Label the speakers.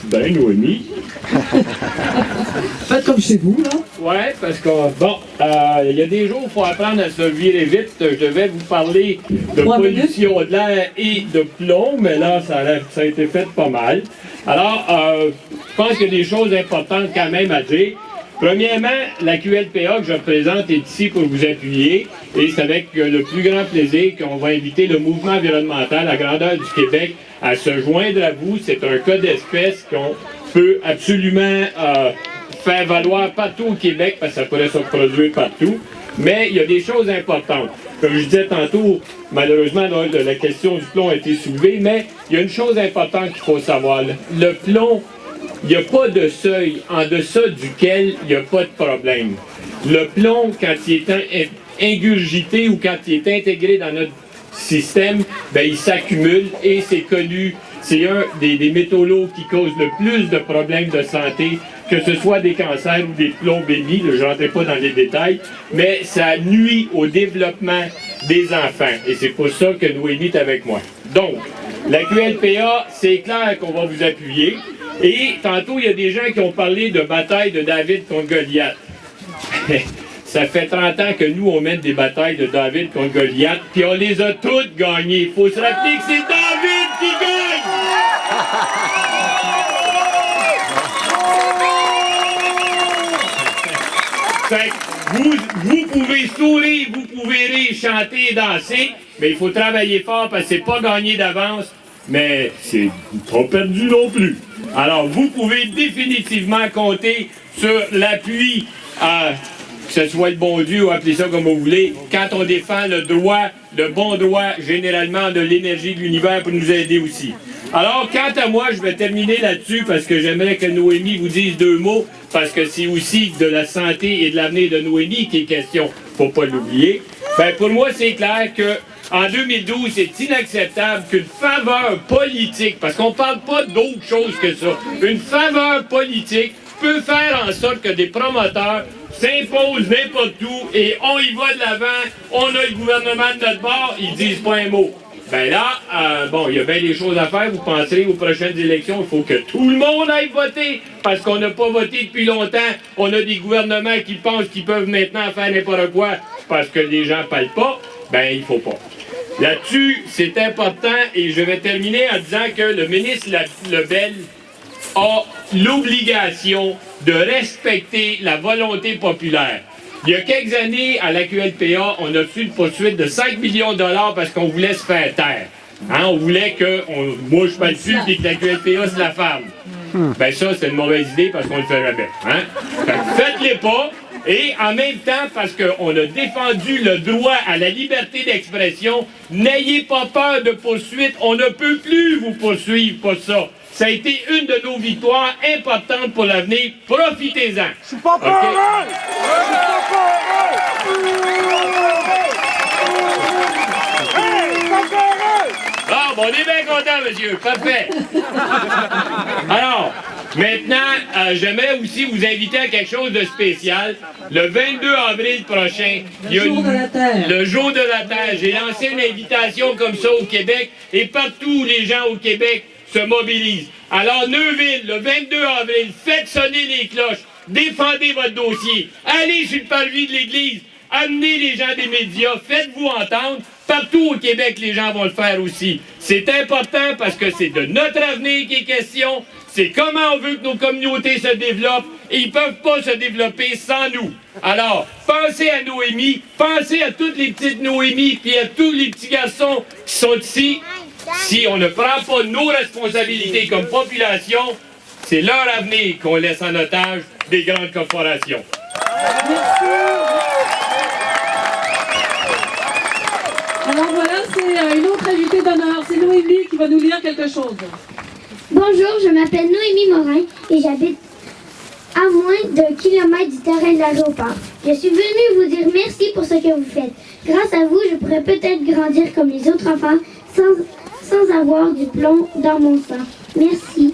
Speaker 1: Ben, Noémie.
Speaker 2: Faites comme chez vous, là.
Speaker 1: Ouais, parce que, bon, il y a des jours où il faut apprendre à se virer vite. Je devais vous parler de pollution de l'air et de plomb, mais là, ça a été fait pas mal. Alors, je pense qu'il y a des choses importantes quand même à dire. Premièrement, la QLPA que je représente est ici pour vous appuyer et c'est avec le plus grand plaisir qu'on va inviter le mouvement environnemental à grandeur du Québec à se joindre à vous. C'est un cas d'espèce qu'on peut absolument faire valoir partout au Québec parce que ça pourrait se produire partout. Mais il y a des choses importantes. Comme je disais tantôt, malheureusement, là, la question du plomb a été soulevée, mais il y a une chose importante qu'il faut savoir. Le plomb, il n'y a pas de seuil en deçà duquel il n'y a pas de problème. Le plomb, quand il est ingurgité ou quand il est intégré dans notre système, ben, il s'accumule et c'est connu. C'est un des métaux lourds qui cause le plus de problèmes de santé, que ce soit des cancers ou des plombémies, je ne rentrerai pas dans les détails, mais ça nuit au développement des enfants. Et c'est pour ça que Noémie est avec moi. Donc, la QLPA, c'est clair qu'on va vous appuyer. Et tantôt, il y a des gens qui ont parlé de bataille de David contre Goliath. Ça fait 30 ans que nous, on mène des batailles de David contre Goliath, puis on les a toutes gagnées. Il faut se rappeler que c'est David qui gagne! Fait que vous pouvez sourire, vous pouvez rire, chanter et danser, mais il faut travailler fort parce que c'est pas gagné d'avance, mais c'est pas perdu non plus. Alors, vous pouvez définitivement compter sur l'appui, que ce soit le bon Dieu ou appelez ça comme vous voulez, quand on défend le droit, le bon droit, généralement, de l'énergie de l'univers pour nous aider aussi. Alors, quant à moi, je vais terminer là-dessus parce que j'aimerais que Noémie vous dise 2 mots, parce que c'est aussi de la santé et de l'avenir de Noémie qui est question, faut pas l'oublier. Ben, pour moi, c'est clair que en 2012, c'est inacceptable qu'une faveur politique, parce qu'on ne parle pas d'autre chose que ça, une faveur politique peut faire en sorte que des promoteurs s'imposent n'importe où et on y va de l'avant, on a le gouvernement de notre bord, ils disent pas un mot. Ben là, bon, il y a bien des choses à faire, vous penserez aux prochaines élections, il faut que tout le monde aille voter, parce qu'on n'a pas voté depuis longtemps, on a des gouvernements qui pensent qu'ils peuvent maintenant faire n'importe quoi, parce que les gens ne parlent pas, ben il faut pas. Là-dessus, c'est important et je vais terminer en disant que le ministre Lebel a l'obligation de respecter la volonté populaire. Il y a quelques années, à la QLPA, on a reçu une poursuite de 5 millions de dollars parce qu'on voulait se faire taire. Hein, on voulait que, moi je parle dessus, et que la QLPA se la ferme. Ben ça, c'est une mauvaise idée parce qu'on le fait jamais. Hein? Faites-les pas. Et en même temps, parce qu'on a défendu le droit à la liberté d'expression, n'ayez pas peur de poursuite, on ne peut plus vous poursuivre pour ça. Ça a été une de nos victoires importantes pour l'avenir. Profitez-en.
Speaker 3: Je suis pas peur! Je suis pas
Speaker 1: Ah, bon, on est bien content, monsieur. Parfait. Alors, maintenant, j'aimerais aussi vous inviter à quelque chose de spécial. Le 22 avril prochain, il y a le Jour de la Terre. J'ai lancé une invitation comme ça au Québec et partout les gens au Québec se mobilisent. Alors, Neuville, le 22 avril, faites sonner les cloches, défendez votre dossier, allez sur le parvis de l'Église, amenez les gens des médias, faites-vous entendre. Partout au Québec, les gens vont le faire aussi. C'est important parce que c'est de notre avenir qui est question. C'est comment on veut que nos communautés se développent et ils ne peuvent pas se développer sans nous. Alors, pensez à Noémie, pensez à toutes les petites Noémies et à tous les petits garçons qui sont ici. Si on ne prend pas nos responsabilités comme population, c'est leur avenir qu'on laisse en otage des grandes corporations.
Speaker 2: Merci. Alors voilà, c'est une autre invitée d'honneur, c'est Noémie qui va nous lire quelque chose.
Speaker 4: Bonjour, je m'appelle Noémie Morin et j'habite à moins d'un kilomètre du terrain de l'aéroport. Je suis venue vous dire merci pour ce que vous faites. Grâce à vous, je pourrais peut-être grandir comme les autres enfants sans avoir du plomb dans mon sang. Merci.